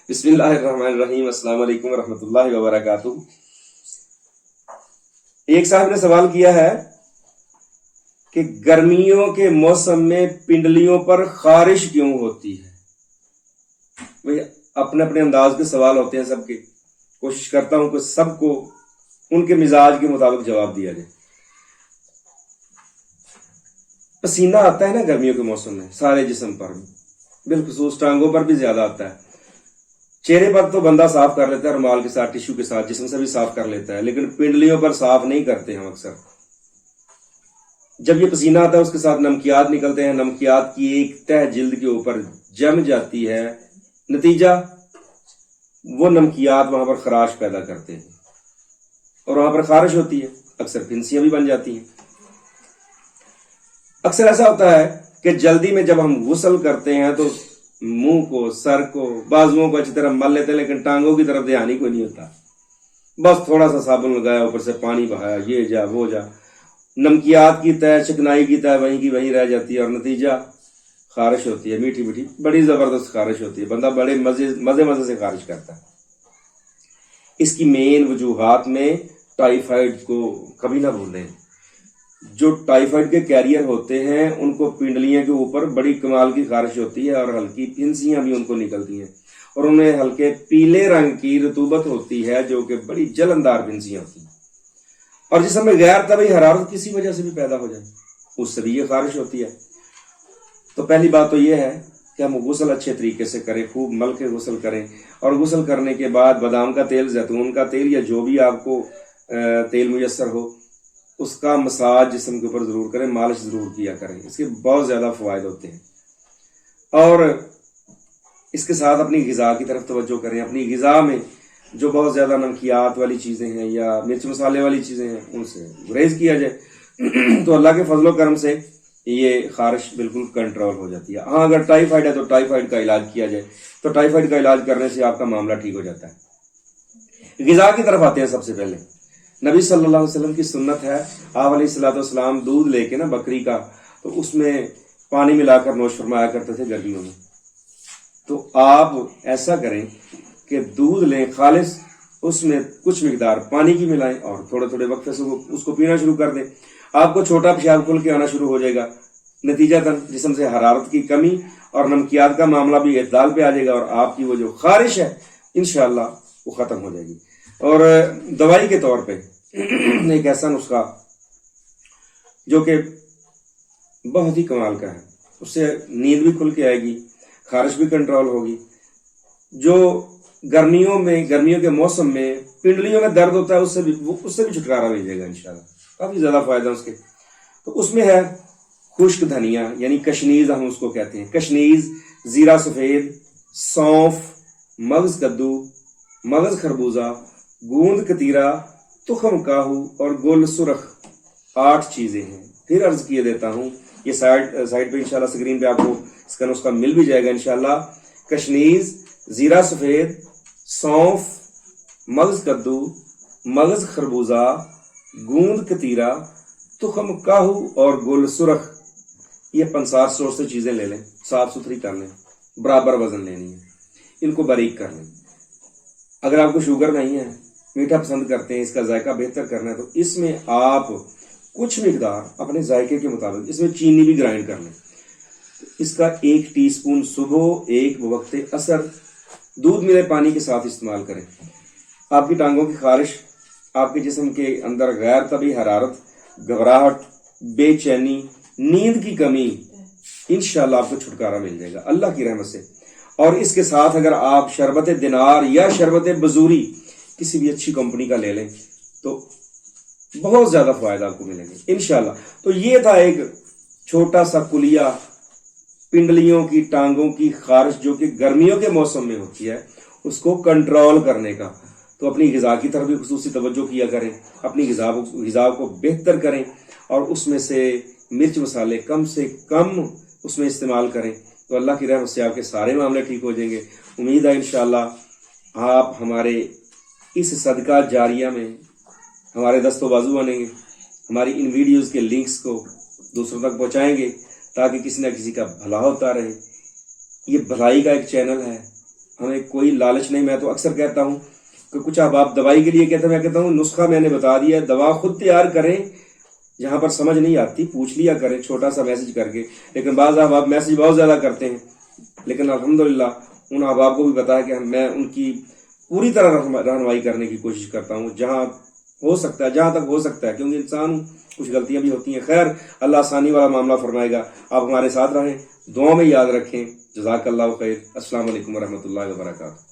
بسم اللہ الرحمن الرحیم۔ السلام علیکم ورحمۃ اللہ وبرکاتہ۔ ایک صاحب نے سوال کیا ہے کہ گرمیوں کے موسم میں پنڈلیوں پر خارش کیوں ہوتی ہے؟ بھئی اپنے اپنے انداز کے سوال ہوتے ہیں سب کے، کوشش کرتا ہوں کہ سب کو ان کے مزاج کے مطابق جواب دیا جائے۔ پسینہ آتا ہے نا گرمیوں کے موسم میں سارے جسم پر، بالخصوص ٹانگوں پر بھی زیادہ آتا ہے۔ چہرے پر تو بندہ صاف کر لیتا ہے رومال کے ساتھ، ٹشو کے ساتھ، جسم سے بھی صاف کر لیتا ہے، لیکن پنڈلیوں پر صاف نہیں کرتے ہم اکثر۔ جب یہ پسینہ آتا ہے اس کے ساتھ نمکیات نکلتے ہیں، نمکیات کی ایک تہ جلد کے اوپر جم جاتی ہے، نتیجہ وہ نمکیات وہاں پر خراش پیدا کرتے ہیں اور وہاں پر خارش ہوتی ہے، اکثر پھنسیاں بھی بن جاتی ہیں۔ اکثر ایسا ہوتا ہے کہ جلدی میں جب ہم غسل کرتے ہیں تو منہ کو، سر کو، بازوؤں کو اچھی طرح مل لیتے ہیں، لیکن ٹانگوں کی طرف دھیان ہی کوئی نہیں ہوتا۔ بس تھوڑا سا صابن لگایا، اوپر سے پانی بہایا، یہ جا وہ جا، نمکیات کی تہ، چکنائی کی تہ وہیں کی وہیں رہ جاتی ہے اور نتیجہ خارش ہوتی ہے، میٹھی میٹھی بڑی زبردست خارش ہوتی ہے، بندہ بڑے مزے سے خارش کرتا ہے۔ اس کی مین وجوہات میں ٹائیفائڈ کو کبھی نہ بھولیں۔ جو ٹائیفائڈ کے کیریئر ہوتے ہیں ان کو پنڈلیوں کے اوپر بڑی کمال کی خارش ہوتی ہے اور ہلکی پھنسیاں بھی ان کو نکلتی ہیں، اور انہیں ہلکے پیلے رنگ کی رطوبت ہوتی ہے جو کہ بڑی جلندار پھنسیاں ہوتی ہیں، اور جسم میں غیر طبعی حرارت کسی وجہ سے بھی پیدا ہو جائے اس سے بھی یہ خارش ہوتی ہے۔ تو پہلی بات تو یہ ہے کہ ہم غسل اچھے طریقے سے کریں، خوب مل کے غسل کریں، اور غسل کرنے کے بعد بادام کا تیل، زیتون کا تیل یا جو بھی آپ کو تیل میسر ہو اس کا مساج جسم کے اوپر ضرور کریں، مالش ضرور کیا کریں، اس کے بہت زیادہ فوائد ہوتے ہیں۔ اور اس کے ساتھ اپنی غذا کی طرف توجہ کریں۔ اپنی غذا میں جو بہت زیادہ نمکیات والی چیزیں ہیں یا مرچ مسالے والی چیزیں ہیں ان سے گریز کیا جائے تو اللہ کے فضل و کرم سے یہ خارش بالکل کنٹرول ہو جاتی ہے۔ ہاں اگر ٹائیفائڈ ہے تو ٹائیفائڈ کا علاج کیا جائے، تو ٹائیفائڈ کا علاج کرنے سے آپ کا معاملہ ٹھیک ہو جاتا ہے۔ غذا کی طرف آتے ہیں۔ سب سے پہلے نبی صلی اللہ علیہ وسلم کی سنت ہے، آپ علیہ السلام دودھ لے کے نا بکری کا، تو اس میں پانی ملا کر نوش فرمایا کرتے تھے گرمیوں میں۔ تو آپ ایسا کریں کہ دودھ لیں خالص، اس میں کچھ مقدار پانی کی ملائیں اور تھوڑے تھوڑے وقفے سے اس کو پینا شروع کر دیں۔ آپ کو چھوٹا پیشاب کھل کے آنا شروع ہو جائے گا، نتیجہ جسم سے حرارت کی کمی اور نمکیات کا معاملہ بھی اعتدال پہ آ جائے گا، اور آپ کی وہ جو خارش ہے انشاءاللہ وہ ختم ہو جائے گی۔ اور دوائی کے طور پہ ایک ایسا نسخہ جو کہ بہت ہی کمال کا ہے، اس سے نیند بھی کھل کے آئے گی، خارش بھی کنٹرول ہوگی۔ جو گرمیوں کے موسم میں پنڈلیوں میں درد ہوتا ہے اس سے بھی چھٹکارا مل جائے گا انشاءاللہ، کافی زیادہ فائدہ اس کے۔ تو اس میں ہے خشک دھنیا، یعنی کشنیز ہم اس کو کہتے ہیں، کشنیز، زیرہ سفید، سونف، مغز کدو، مغز خربوزہ، گوند کتیرا، تخم کاہو اور گل سرخ، 8 چیزیں ہیں۔ پھر عرض کیے دیتا ہوں، یہ سائٹ پہ انشاءاللہ اسکرین پہ آپ کو اس کا نسخہ مل بھی جائے گا انشاءاللہ۔ کشنیز، زیرہ سفید، سونف، مغز کدو، مغز خربوزہ، گوند کتیرا، تخم کاہو اور گل سرخ، یہ 50 سورس سے چیزیں لے لیں، صاف ستھری کر لیں، برابر وزن لینی ہے، ان کو باریک کر لیں۔ اگر آپ کو شوگر نہیں ہے، میٹھا پسند کرتے ہیں، اس کا ذائقہ بہتر کرنا ہے، تو اس میں آپ کچھ مقدار اپنے ذائقے کے مطابق اس میں چینی بھی گرائنڈ کر لیں۔ اس کا 1 ٹی اسپون صبح، 1 بوقت عصر دودھ ملے پانی کے ساتھ استعمال کریں۔ آپ کی ٹانگوں کی خارش، آپ کے جسم کے اندر غیر طبعی حرارت، گھبراہٹ، بے چینی، نیند کی کمی، انشاءاللہ آپ کو چھٹکارا مل جائے گا اللہ کی رحمت سے۔ اور اس کے ساتھ اگر آپ شربت دینار یا شربت بزوری کسی بھی اچھی کمپنی کا لے لیں تو بہت زیادہ فائدہ آپ کو ملیں گے انشاءاللہ۔ تو یہ تھا ایک چھوٹا سا کلیہ پنڈلیوں کی، ٹانگوں کی خارش جو کہ گرمیوں کے موسم میں ہوتی ہے، اس کو کنٹرول کرنے کا۔ تو اپنی غذا کی طرف بھی خصوصی توجہ کیا کریں، اپنی غذا کو بہتر کریں، اور اس میں سے مرچ مسالے کم سے کم اس میں استعمال کریں، تو اللہ کی رحمت سے آپ کے سارے معاملے ٹھیک ہو جائیں گے۔ امید ہے انشاءاللہ آپ ہمارے اس صدقہ جاریہ میں ہمارے دست و بازو بنیں گے، ہماری ان ویڈیوز کے لنکس کو دوسروں تک پہنچائیں گے تاکہ کسی نہ کسی کا بھلا ہوتا رہے۔ یہ بھلائی کا ایک چینل ہے، ہمیں کوئی لالچ نہیں. میں تو اکثر کہتا ہوں کہ کچھ احباب دوائی کے لیے کہتے ہیں، میں کہتا ہوں نسخہ میں نے بتا دیا ہے، دوا خود تیار کریں. جہاں پر سمجھ نہیں آتی پوچھ لیا کریں چھوٹا سا میسج کر کے. لیکن بعض احباب میسج بہت زیادہ کرتے ہیں، لیکن الحمدللہ ان احباب کو بھی بتایا کہ میں ان کی پوری طرح رہنمائی کرنے کی کوشش کرتا ہوں جہاں ہو سکتا ہے، جہاں تک ہو سکتا ہے، کیونکہ انسان کچھ غلطیاں بھی ہوتی ہیں. خیر، اللہ آسانی والا معاملہ فرمائے گا. آپ ہمارے ساتھ رہیں، دعاؤں میں یاد رکھیں. جزاک اللہ خیر. السلام علیکم ورحمۃ اللہ وبرکاتہ.